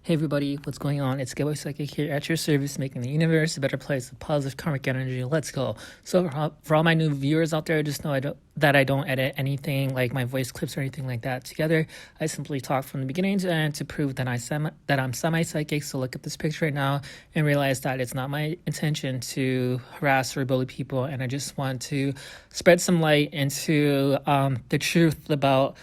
Hey everybody, what's going on? It's Gateway Psychic here at your service, making the universe a better place with positive karmic energy. Let's go. So for all my new viewers out there, just know I don't edit anything like my voice clips or anything like that together. I simply talk from the beginning to end to prove that I'm semi-psychic. So look at this picture right now and realize that it's not my intention to harass or bully people, and I just want to spread some light into the truth about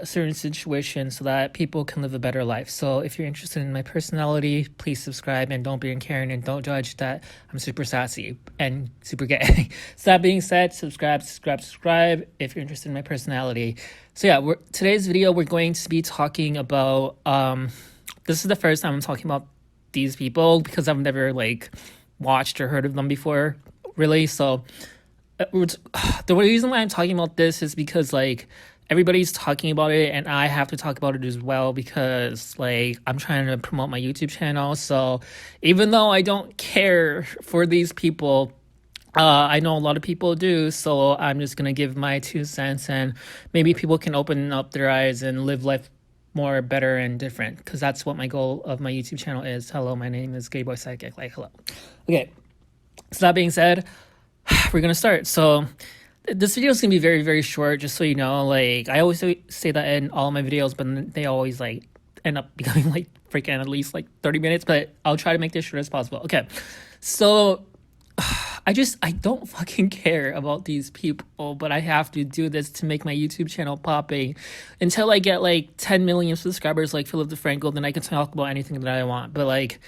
certain situations so that people can live a better life. So if you're interested in my personality, please subscribe and don't be uncaring and don't judge that I'm super sassy and super gay. So that being said, subscribe if you're interested in my personality. So yeah, today's video we're going to be talking about this is the first time I'm talking about these people because I've never like watched or heard of them before, really. So the reason why I'm talking about this is because like everybody's talking about it and I have to talk about it as well because like I'm trying to promote my YouTube channel. So even though I don't care for these people, I know a lot of people do, so I'm just gonna give my 2 cents and maybe people can open up their eyes and live life more better and different, because that's what my goal of my YouTube channel is. Hello, my name is Gayboy Psychic. Like, hello. Okay, so that being said, we're gonna start. So this video is gonna be very, very short, just so you know. Like, I always say that in all my videos, but they always like end up becoming like freaking at least like 30 minutes, but I'll try to make this short as possible. Okay, so I don't fucking care about these people, but I have to do this to make my YouTube channel popping until I get like 10 million subscribers like Philip DeFranco. Then I can talk about anything that I want. But like,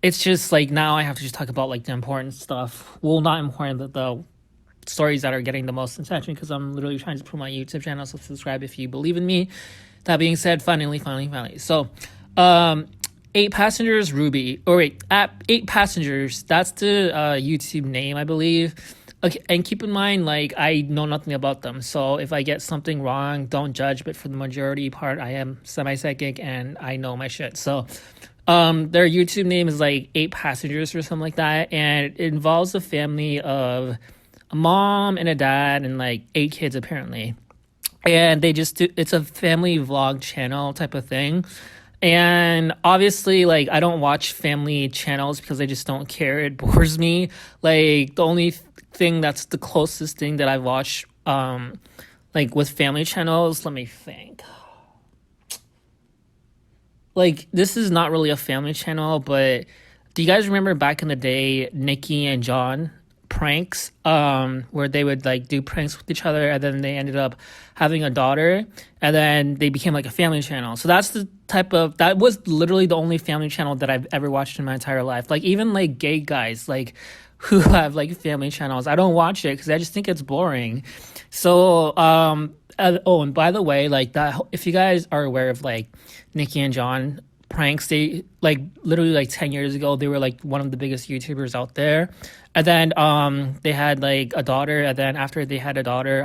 it's just like now I have to just talk about like the important stuff. Well, not important, but the stories that are getting the most attention, because I'm literally trying to promote my YouTube channel. So subscribe if you believe in me. That being said, finally. So, 8 Passengers Ruby. Or wait, at 8 Passengers, that's the YouTube name, I believe. Okay, and keep in mind, like, I know nothing about them. So if I get something wrong, don't judge. But for the majority part, I am semi-psychic and I know my shit. So their YouTube name is like 8 Passengers or something like that. And it involves a family of a mom and a dad and like 8 kids apparently. And they just do, it's a family vlog channel type of thing. And obviously, like, I don't watch family channels because I just don't care. It bores me. Like, the only thing that's the closest thing that I've watched, like, with family channels, let me think. Like, this is not really a family channel, but do you guys remember back in the day, Nikki and John pranks, where they would like do pranks with each other, and then they ended up having a daughter, and then they became like a family channel. So that's the that was literally the only family channel that I've ever watched in my entire life. Like, even like gay guys like who have like family channels, I don't watch it because I just think it's boring. So oh, and by the way, like, that, if you guys are aware of like Nikki and John pranks, they like literally like 10 years ago they were like one of the biggest YouTubers out there. And then they had like a daughter, and then after they had a daughter,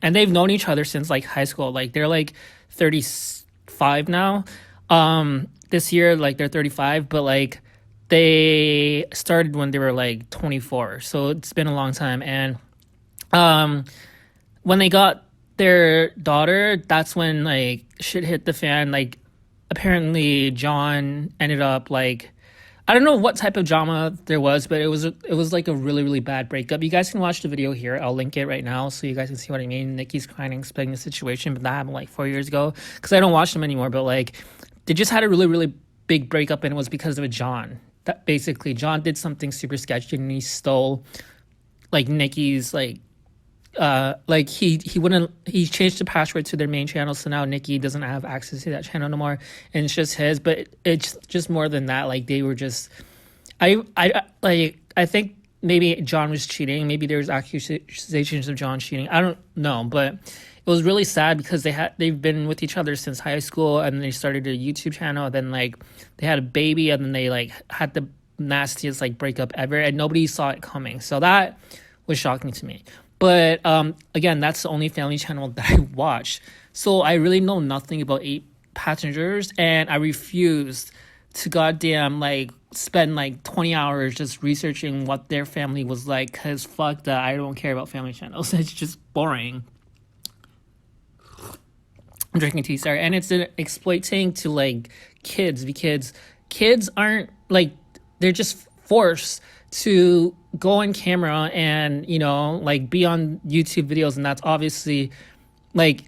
and they've known each other since like high school. Like, they're like 35 now. This year, like, they're 35, but like they started when they were like 24. So it's been a long time. And when they got their daughter, that's when like shit hit the fan. Like, apparently John ended up like, I don't know what type of drama there was, but it was like a really, really bad breakup. You guys can watch the video here. I'll link it right now so you guys can see what I mean. Nikki's crying and explaining the situation, but that happened like 4 years ago because I don't watch them anymore. But like, they just had a really, really big breakup, and it was because of a John. That basically John did something super sketchy and he stole like Nikki's like he changed the password to their main channel, so now Nikki doesn't have access to that channel no more, and it's just his. But it's just more than that. Like, they were just, I think maybe John was cheating. Maybe there was accusations of John cheating. I don't know, but it was really sad because they've been with each other since high school, and they started a YouTube channel. And then like they had a baby, and then they like had the nastiest like breakup ever, and nobody saw it coming. So that was shocking to me. But again, that's the only family channel that I watch. So I really know nothing about 8 Passengers, and I refused to goddamn like spend like 20 hours just researching what their family was like, because fuck that, I don't care about family channels. It's just boring. I'm drinking tea, sorry, and it's exploiting to like kids because kids aren't like they're just forced to go on camera and like be on YouTube videos, and that's obviously like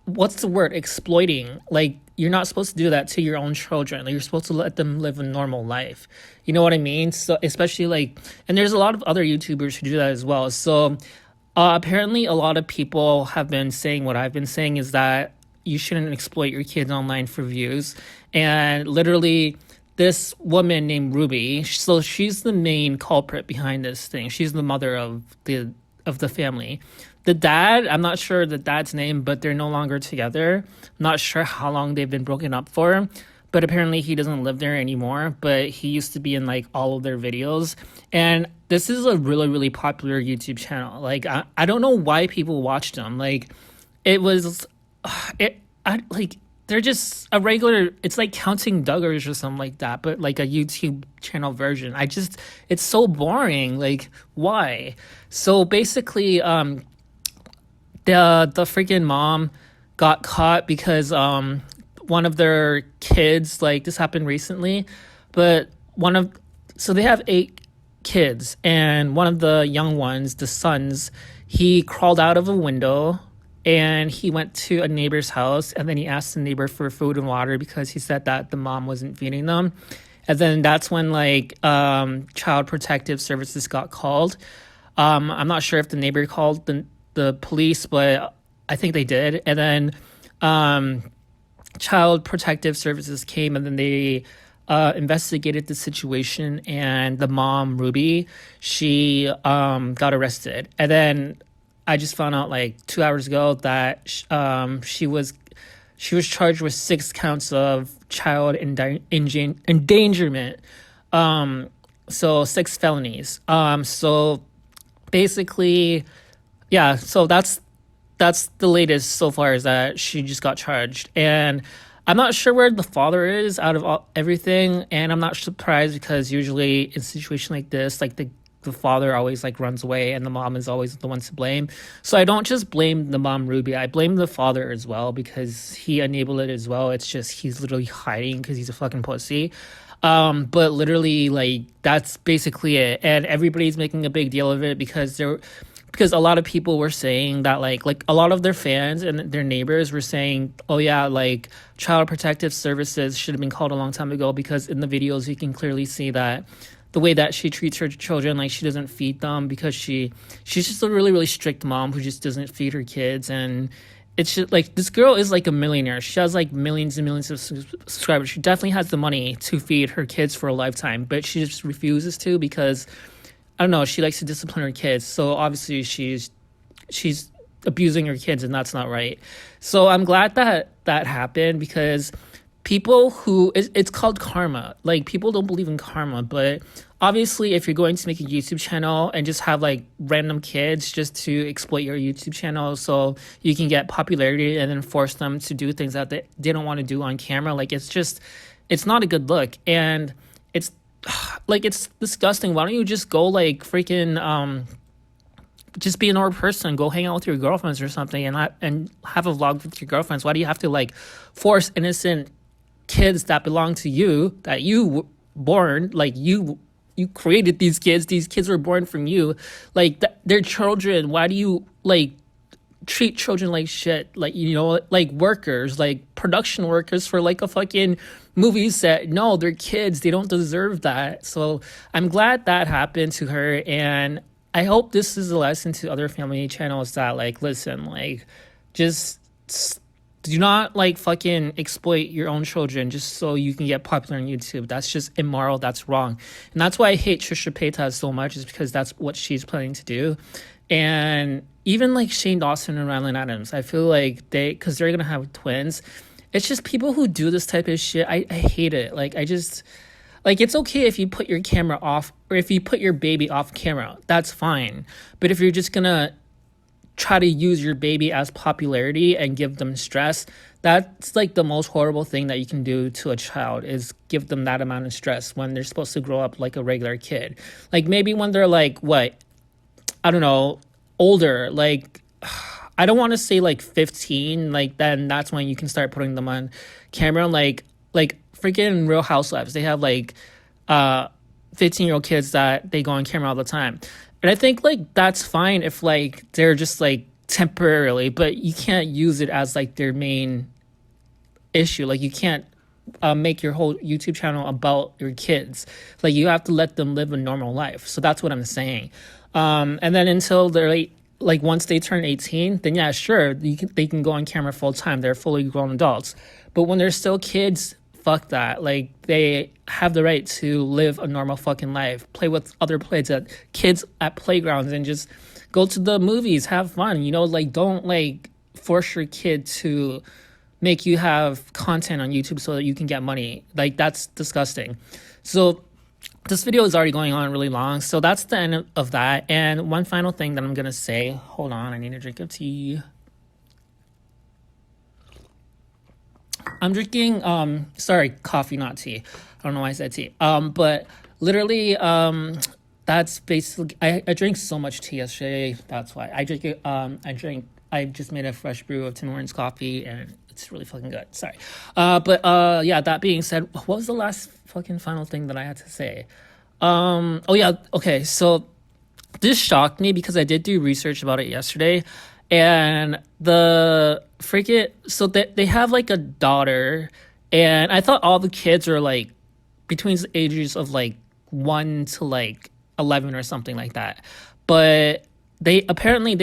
what's the word exploiting. Like you're not supposed to do that to your own children. Like, you're supposed to let them live a normal life. You know what I mean? So especially like, and there's a lot of other YouTubers who do that as well. So apparently, a lot of people have been saying what I've been saying is that you shouldn't exploit your kids online for views. And literally, this woman named Ruby, so she's the main culprit behind this thing. She's the mother of the family. The dad, I'm not sure the dad's name, but they're no longer together. I'm not sure how long they've been broken up for, but apparently he doesn't live there anymore. But he used to be in like all of their videos. And this is a really, really popular YouTube channel. Like, I don't know why people watched them. Like, it was, like, they're just a regular, it's like Counting Duggars or something like that, but like a YouTube channel version. It's so boring. Like, why? So basically, the freaking mom got caught because one of their kids, like, this happened recently, but so they have 8 kids, and one of the young ones, the sons, he crawled out of a window and he went to a neighbor's house, and then he asked the neighbor for food and water because he said that the mom wasn't feeding them. And then that's when like child protective services got called. I'm not sure if the neighbor called the police, but I think they did. And then child protective services came, and then they investigated the situation, and the mom, Ruby, she got arrested. And then I just found out like 2 hours ago that she was charged with 6 counts of child endangerment. So 6 felonies. So basically, yeah. So that's the latest so far, is that she just got charged. And I'm not sure where the father is out of everything, and I'm not surprised because usually in a situation like this, like the father always like runs away and the mom is always the one to blame. So I don't just blame the mom, Ruby. I blame the father as well because he enabled it as well. It's just he's literally hiding because he's a fucking pussy. But literally, like, that's basically it. And everybody's making a big deal of it because a lot of people were saying that like a lot of their fans and their neighbors were saying, oh yeah, like child protective services should have been called a long time ago, because in the videos you can clearly see that the way that she treats her children, like she doesn't feed them because she's just a really, really strict mom who just doesn't feed her kids. And it's just like, this girl is like a millionaire. She has like millions and millions of subscribers. She definitely has the money to feed her kids for a lifetime, but she just refuses to because, I don't know, she likes to discipline her kids. So obviously she's abusing her kids, and that's not right. So I'm glad that happened, because people who it's called karma. Like, people don't believe in karma, but obviously if you're going to make a YouTube channel and just have like random kids just to exploit your YouTube channel so you can get popularity and then force them to do things that they don't want to do on camera, like, it's not a good look. And it's like, it's disgusting. Why don't you just go like freaking just be a normal person, go hang out with your girlfriends or something, and have a vlog with your girlfriends? Why do you have to like force innocent kids that belong to you, that you born, like you created these kids were born from you, like they're children? Why do you like treat children like shit, like, like workers, like production workers for like a fucking movie set? No, they're kids, they don't deserve that. So I'm glad that happened to her, and I hope this is a lesson to other family channels that like, listen, like, just do not like fucking exploit your own children just so you can get popular on YouTube. That's just immoral. That's wrong. And that's why I hate Trisha Paytas so much, is because that's what she's planning to do. And even like Shane Dawson and Rylan Adams, I feel like because they're going to have twins. It's just people who do this type of shit. I hate it. Like, like, it's okay if you put your camera off, or if you put your baby off camera, that's fine. But if you're just going to try to use your baby as popularity and give them stress, that's like the most horrible thing that you can do to a child, is give them that amount of stress when they're supposed to grow up like a regular kid. Like, maybe when they're like, what, I don't know, older, like I don't want to say like 15, like then that's when you can start putting them on camera. Like freaking Real Housewives, they have like 15-year-old kids that they go on camera all the time. And I think like that's fine if like they're just like temporarily, but you can't use it as like their main issue. Like you can't make your whole YouTube channel about your kids. Like you have to let them live a normal life. So that's what I'm saying. And then until they're like once they turn 18, then yeah, sure, they can go on camera full time. They're fully grown adults. But when they're still kids, fuck that. Like they have the right to live a normal fucking life, play with other kids at playgrounds, and just go to the movies, have fun. You know, like don't like force your kid to make you have content on YouTube so that you can get money. Like that's disgusting. So this video is already going on really long. So that's the end of that. And one final thing that I'm going to say, hold on, I need a drink of tea. I'm drinking, coffee, not tea. I don't know why I said tea. But literally, that's basically, I drank so much tea yesterday. That's why I I just made a fresh brew of Tim Hortons coffee, and it's really fucking good. Sorry. Yeah, that being said, what was the last fucking final thing that I had to say? Oh yeah, okay, so this shocked me because I did do research about it yesterday, and so they have like a daughter, and I thought all the kids are like between the ages of like 1 to like 11 or something like that. But they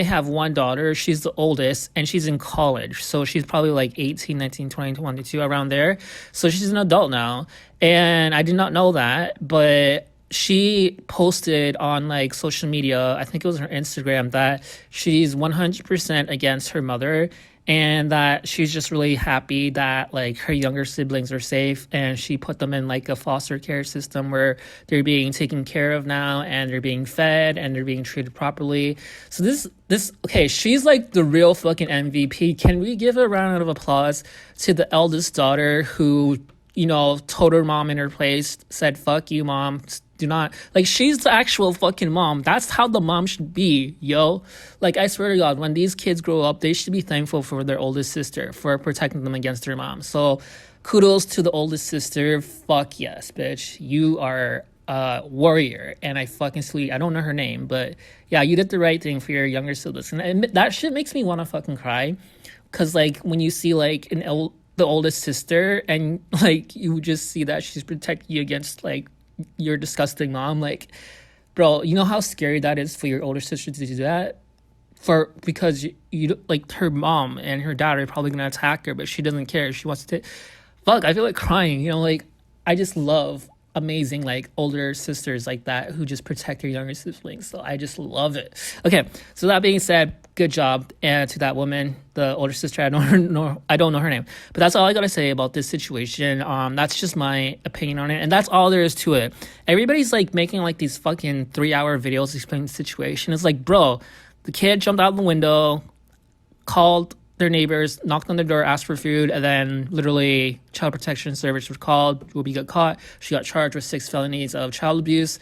have one daughter. She's the oldest, and she's in college. So she's probably like 18, 19, 20, 22, around there. So she's an adult now. And I did not know that, but she posted on like social media, I think it was her Instagram, that she's 100% against her mother, and that she's just really happy that like her younger siblings are safe, and she put them in like a foster care system where they're being taken care of now, and they're being fed, and they're being treated properly. So okay, she's like the real fucking MVP. Can we give a round of applause to the eldest daughter who, you know, told her mom in her place, said, fuck you, mom, do not, like, she's the actual fucking mom. That's how the mom should be, yo. Like, I swear to God, when these kids grow up, they should be thankful for their oldest sister for protecting them against their mom. So kudos to the oldest sister. Fuck yes, bitch. You are a warrior, and I fucking I don't know her name, but yeah, you did the right thing for your younger siblings. And that shit makes me want to fucking cry, because like when you see like the oldest sister, and like you just see that she's protecting you against like your disgusting mom, like, bro, you know how scary that is for your older sister to do that, because you like, her mom and her dad are probably gonna attack her, but she doesn't care. She wants to fuck. I feel like crying, you know. Like, I just love amazing like older sisters like that who just protect their younger siblings. So I just love it. Okay, so that being said, good job, and to that woman, the older sister. I don't know her name, but that's all I gotta say about this situation. That's just my opinion on it, and that's all there is to it. Everybody's like making like these fucking 3-hour videos explaining the situation. It's like, bro, the kid jumped out the window, called their neighbors, knocked on their door, asked for food, and then literally child protection service was called. Ruby got caught. She got charged with 6 felonies of child abuse.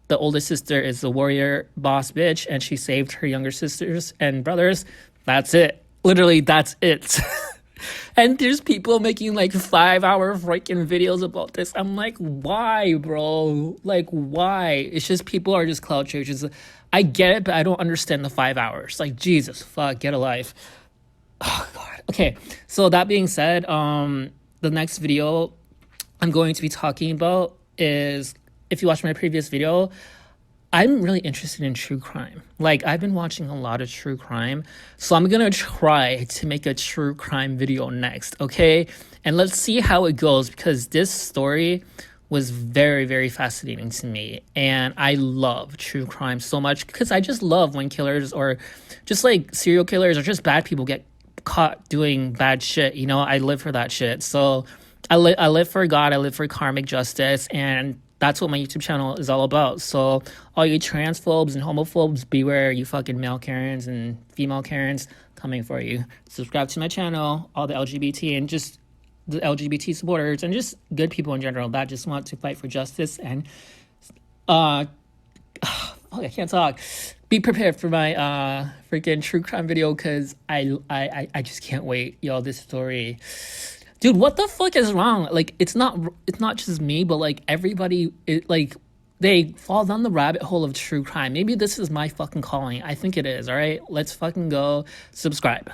The oldest sister is the warrior boss bitch, and she saved her younger sisters and brothers. That's it. Literally, that's it. And there's people making like 5-hour freaking videos about this. I'm like, why, bro? Like, why? It's just people are just cloud chasers. I get it, but I don't understand the 5 hours. Like, Jesus, fuck, get a life. Oh, God. Okay, so that being said, the next video I'm going to be talking about is, if you watched my previous video, I'm really interested in true crime. Like, I've been watching a lot of true crime, so I'm gonna try to make a true crime video next, okay? And let's see how it goes, because this story was very, very fascinating to me, and I love true crime so much, because I just love when killers, or just like serial killers, or just bad people get caught doing bad shit. You know, I live for that shit. So I live for God, I live for karmic justice, and that's what my YouTube channel is all about. So all you transphobes and homophobes, beware, you fucking male Karens and female Karens, coming for you. Subscribe to my channel, all the LGBT and just the LGBT supporters, and just good people in general that just want to fight for justice and I can't talk. Be prepared for my freaking true crime video because I just can't wait. Yo, this story. Dude, what the fuck is wrong? Like it's not just me, but like everybody like they fall down the rabbit hole of true crime. Maybe this is my fucking calling. I think it is, all right? Let's fucking go subscribe.